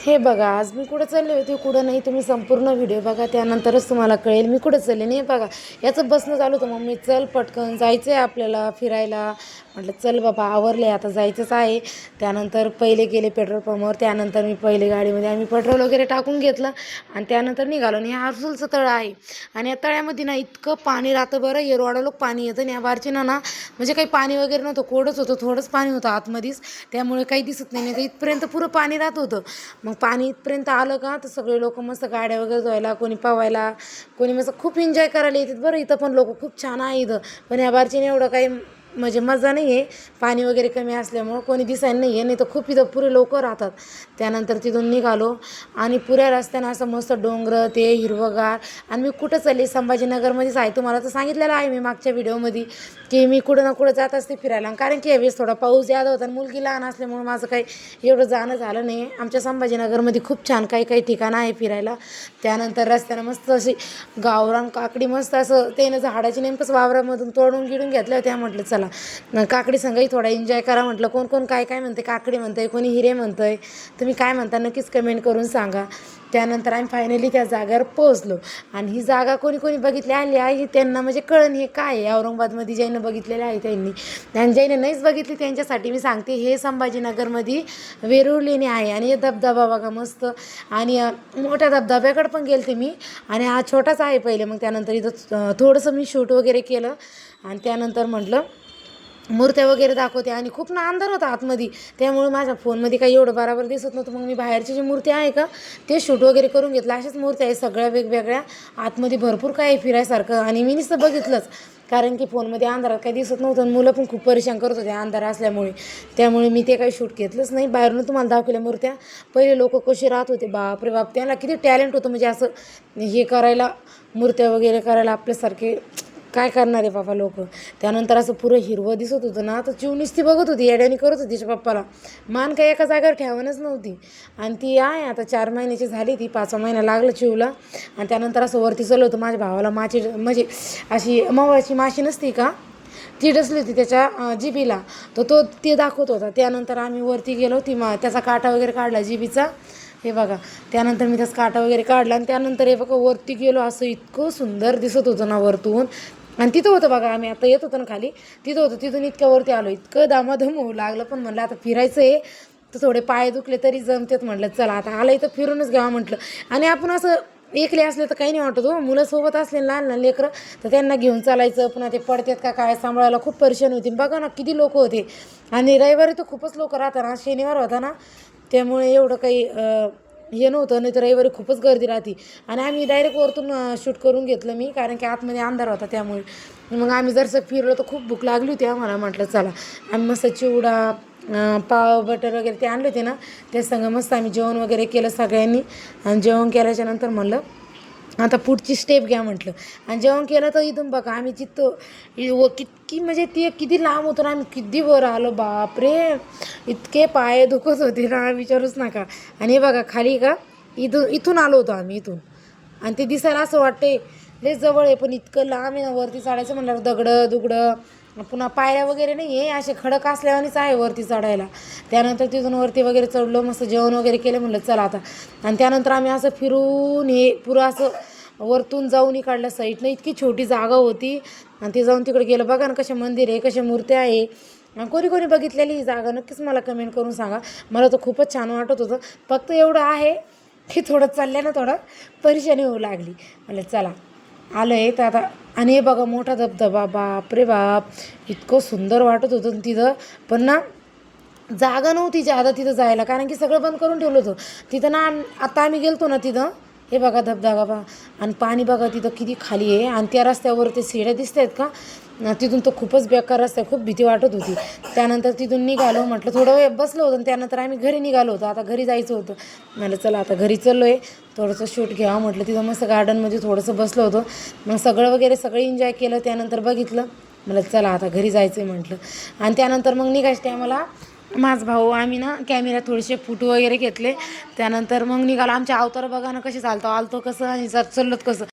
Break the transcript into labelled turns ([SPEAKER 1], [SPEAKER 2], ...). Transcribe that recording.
[SPEAKER 1] हे बघा, आज मी कुठं चालले होते, कुठं नाही. तुम्ही संपूर्ण व्हिडिओ बघा, त्यानंतरच तुम्हाला कळेल मी कुठं चालले नाही. बघा, याचं बसणं चालू होतं. मम्मी चल पटकन जायचं आहे आपल्याला फिरायला. म्हटलं चल बाबा, आवरले आता जायचंच आहे. त्यानंतर पहिले गेले पेट्रोल पंपावर. त्यानंतर मी पहिले गाडीमध्ये आम्ही पेट्रोल वगैरे टाकून घेतलं आणि त्यानंतर निघालो. आणि हे आरसूलचं तळं आहे आणि या तळ्यामध्ये ना इतकं पाणी राहतं बरं. येरवाडा लोक पाणी येतं आणि या बारची ना म्हणजे काही पाणी वगैरे नव्हतं, कोरडंच होतं, थोडंच पाणी होतं आतमध्येच. त्यामुळे काही दिसत नाही. तर इथपर्यंत पुरं पाणी राहत होतं. मग पाणी इथपर्यंत आलं का, तर सगळे लोक मस्त गाड्या वगैरे धुवायला, कोणी पवायला, कोणी मस्त खूप एन्जॉय करायला येतात बरं. इथं पण लोक खूप छान आहे इथं. पण या बारचीने एवढं काही म्हणजे मजा नाही आहे, पाणी वगैरे कमी असल्यामुळं कोणी दिसायला नाही आहे. नाही तर खूप इथं पुरे लोक राहतात. त्यानंतर तिथून निघालो आणि पुऱ्या रस्त्यानं असं मस्त डोंगर ते हिरवंगार. आणि मी कुठं चालली, संभाजीनगरमध्येच आहे. तुम्हाला तर सांगितलेलं आहे मी मागच्या व्हिडिओमध्ये की मी कुठं ना कुठं जात असते फिरायला. कारण की यावेळेस थोडा पाऊस जादा होता आणि मुलगी लहान असल्यामुळं माझं काही एवढं जाणं झालं नाही. आमच्या संभाजीनगरमध्ये खूप छान काही काही ठिकाणं आहे फिरायला. त्यानंतर रस्त्यानं मस्त अशी गावरान काकडी मस्त असं त्यानं झाडाची नेमकंच वावरामधून तोडून गिडून घेतल्या होत्या. म्हटलं चला काकडी संगही थोडा एन्जॉय करा. म्हटलं कोण कोण काय काय म्हणते, काकडी म्हणतंय, कोणी हिरे म्हणतंय, तुम्ही काय म्हणता नक्कीच कमेंट करून सांगा. त्यानंतर आम्ही फायनली त्या जागेवर पोहोचलो. आणि ही जागा कोणी कोणी बघितली आली आहे त्यांना म्हणजे कळण हे काय आहे. औरंगाबादमध्ये ज्यानं बघितलेलं आहे त्यांनी, आणि ज्याने नाहीच बघितली त्यांच्यासाठी मी सांगते, हे संभाजीनगरमध्ये वेरूळ लेणी आहे. आणि हे धबधबा बघा मस्त. आणि मोठ्या धबधब्याकडे पण गेलते मी. आणि हा छोटाच आहे पहिले. मग त्यानंतर इथं थोडंसं मी शूट वगैरे केलं. आणि त्यानंतर म्हटलं मूर्त्या वगैरे दाखवते. आणि खूप ना अंधार होता आतमध्ये, त्यामुळे माझ्या फोनमध्ये काही एवढं बरोबर दिसत नव्हतं. मग मी बाहेरची जी मूर्ती आहे का ते शूट वगैरे करून घेतलं. अशाच मूर्त्या आहे सगळ्या वेगवेगळ्या. आतमध्ये भरपूर काय आहे फिरायसारखं. आणि मी नुसतं बघितलंच, कारण की फोनमध्ये अंधारात काही दिसत नव्हतं आणि मुलं पण खूप परेशान करत होते अंधार असल्यामुळे. त्यामुळे मी ते काही शूट घेतलंच नाही. बाहेरून तुम्हाला दाखवल्या मूर्त्या. पहिले लोक कसे राहत होते, बापरे बाप, त्यांना किती टॅलेंट होतं म्हणजे असं हे करायला, मूर्त्या वगैरे करायला. आपल्यासारखे काय करणार आहे बाबा लोक. त्यानंतर असं पुरं हिरवं दिसत होतं ना, तर चिव नुसती बघत होती, येड्याने करत होती तिच्या पप्पाला. मान काही एका जागेवर ठेवणच नव्हती. आणि ती आहे आता 4 महिन्याची झाली, ती 5वा महिना लागला चिवला. आणि त्यानंतर असं वरती चाललं होतं. माझ्या भावाला माची म्हणजे अशी मवाची माशी नसती का, ती डसली होती त्याच्या जिबीला, तर तो ते दाखवत होता. त्यानंतर आम्ही वरती गेलो, ती त्याचा काटा वगैरे काढला जिबीचा. हे बघा, त्यानंतर मी त्याचा काटा वगैरे काढला. आणि त्यानंतर हे बघा वरती गेलो, असं इतकं सुंदर दिसत होतं ना वरतून. आणि तिथं होतं बघा, आम्ही आता येत होतो ना खाली, तिथं होतं. तिथून इतक्यावरती आलो, इतकं दामादम होऊ लागलं. पण म्हणलं आता फिरायचं आहे तर थोडे पाय दुखले तरी जमतेत. म्हटलं चला आता आलं इथं फिरूनच घ्यावा म्हटलं. आणि आपण असं एकले असले तर काही नाही वाटत हो. मुलं सोबत असले लहान लहान लेकरं तर त्यांना घेऊन चालायचं, पुन्हा ते पडतात का काय सांभाळायला खूप परेशान होती. बघा ना किती लोक होते. आणि रविवारी तर खूपच लोक राहतात ना, शनिवार होता ना, त्यामुळे एवढं काही हे नव्हतं. नाही तर रविवारी खूपच गर्दी राहते. आणि आम्ही डायरेक्ट वरतून शूट करून घेतलं मी, कारण की आतमध्ये अंधार होता त्यामुळे. मग आम्ही जरसं फिरलो तर खूप भूक लागली होती आम्हाला. म्हटलं चला, आम्ही मस्त चिवडा, पाव बटर वगैरे ते आणले होते ना, त्या संग मस्त आम्ही जेवण वगैरे केलं सगळ्यांनी. आणि जेवण केल्याच्या नंतर म्हणलं आता पुढची स्टेप घ्या म्हटलं. आणि जेवण केलं तर इथून बघा आम्ही जिथं कितकी म्हणजे ते किती लांब होतं ना, आम्ही किती वर आलो बापरे. इतके पाय दुखत होते ना विचारूच नका. आणि हे बघा खाली का, इथून आलो होतो आम्ही इथून. आणि ते दिसायला असं वाटते लय जवळ आहे, पण इतकं लांब आहे ना. वरती चढायचं म्हणल्यावर दगडं दुगडं, पुन्हा पायऱ्या वगैरे नाही आहे, असे खडक असल्यावानीच आहे वरती चढायला. त्यानंतर तिथून वरती वगैरे चढलो, मस्त जेवण वगैरे केलं. म्हणलं चला आता. आणि त्यानंतर आम्ही असं फिरून हे पुरं असं वरतून जाऊन इकडल्या साईडनं इतकी छोटी जागा होती. आणि ते जाऊन तिकडे गेलं. बघा ना कसे मंदिर आहे, कशा मूर्त्या आहे. कोणी कोणी बघितलेली ही जागा नक्कीच मला कमेंट करून सांगा. मला तर खूपच छान वाटत होतं. फक्त एवढं आहे की थोडं चालल्यानं थोडं परेशानी होऊ लागली. म्हणलं चला आलं आहे तर आता. आणि हे बघा मोठा धबधबा, बापरे बाप, इतकं सुंदर वाटत होतं तिथं. पण ना जागा नव्हती ज्यादा तिथं जायला, कारण की सगळं बंद करून ठेवलं होतं तिथं ना. आता आम्ही गेलतो ना तिथं, हे बघा धबधबा बघा. आणि पाणी बघा तिथं किती खाली आहे. आणि त्या रस्त्यावर ते शिड्या दिसत आहेत का, तिथून तर खूपच बेकार रस्ता, खूप भीती वाटत होती. त्यानंतर तिथून निघालो. म्हटलं थोडं वेळ बसलो होतं आणि त्यानंतर आम्ही घरी निघालो होतो. आता घरी जायचं होतं. म्हटलं चला आता घरी चाललो आहे, थोडंसं शूट घ्यावं म्हटलं. तिथं मस्त गार्डनमध्ये थोडंसं बसलो होतो. मग सगळं एन्जॉय केलं. त्यानंतर बघितलं, म्हटलं चला आता घरी जायचं आहे म्हटलं. आणि त्यानंतर मग निघायचं टायमाला माझा भाऊ आम्ही ना कॅमेऱ्यात थोडेसे फोटो वगैरे घेतले. त्यानंतर मग निघालो. आमच्या अवतार बघा ना कसे चालतो, आलतो कसं आणि चालत कसं.